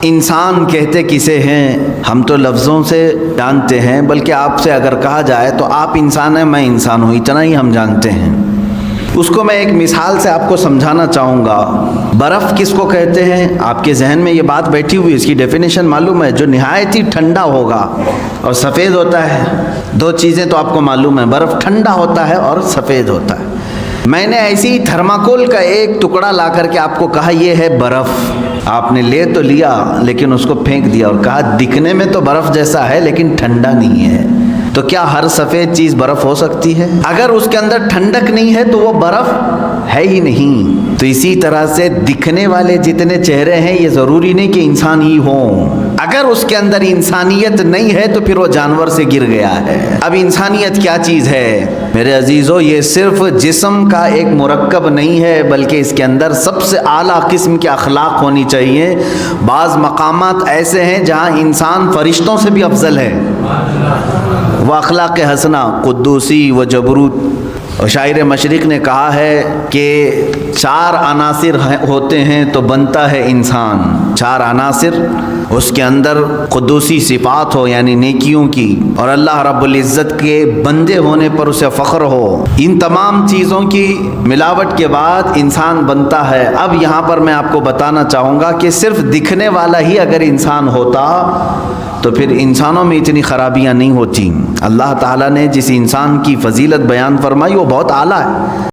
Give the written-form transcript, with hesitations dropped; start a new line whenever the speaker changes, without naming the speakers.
انسان کہتے کسے ہیں؟ ہم تو لفظوں سے جانتے ہیں، بلکہ آپ سے اگر کہا جائے تو آپ انسان ہیں، میں انسان ہوں، اتنا ہی ہم جانتے ہیں۔ اس کو میں ایک مثال سے آپ کو سمجھانا چاہوں گا۔ برف کس کو کہتے ہیں؟ آپ کے ذہن میں یہ بات بیٹھی ہوئی، اس کی ڈیفینیشن معلوم ہے؟ جو نہایت ہی ٹھنڈا ہوگا اور سفید ہوتا ہے۔ دو چیزیں تو آپ کو معلوم ہے، برف ٹھنڈا ہوتا ہے اور سفید ہوتا ہے۔ میں نے ایسی تھرماکول کا ایک ٹکڑا لا کر کے آپ کو کہا یہ ہے برف، آپ نے لے تو لیا لیکن اس کو پھینک دیا اور کہا دکھنے میں تو برف جیسا ہے لیکن ٹھنڈا نہیں ہے۔ تو کیا ہر سفید چیز برف ہو سکتی ہے؟ اگر اس کے اندر ٹھنڈک نہیں ہے تو وہ برف ہے ہی نہیں۔ تو اسی طرح سے دکھنے والے جتنے چہرے ہیں یہ ضروری نہیں کہ انسان ہی ہوں۔ اگر اس کے اندر انسانیت نہیں ہے تو پھر وہ جانور سے گر گیا ہے۔ اب انسانیت کیا چیز ہے میرے عزیزو؟ یہ صرف جسم کا ایک مرکب نہیں ہے، بلکہ اس کے اندر سب سے اعلیٰ قسم کے اخلاق ہونی چاہیے۔ بعض مقامات ایسے ہیں جہاں انسان فرشتوں سے بھی افضل ہے۔ وہ اخلاق حسنہ، قدوسی و جبروت۔ اور شاعر مشرق نے کہا ہے کہ 4 عناصر ہوتے ہیں تو بنتا ہے انسان۔ 4 عناصر، اس کے اندر قدوسی صفات ہو یعنی نیکیوں کی، اور اللہ رب العزت کے بندے ہونے پر اسے فخر ہو۔ ان تمام چیزوں کی ملاوٹ کے بعد انسان بنتا ہے۔ اب یہاں پر میں آپ کو بتانا چاہوں گا کہ صرف دکھنے والا ہی اگر انسان ہوتا تو پھر انسانوں میں اتنی خرابیاں نہیں ہوتی۔ اللہ تعالیٰ نے جس انسان کی فضیلت بیان فرمائی وہ بہت اعلیٰ ہے۔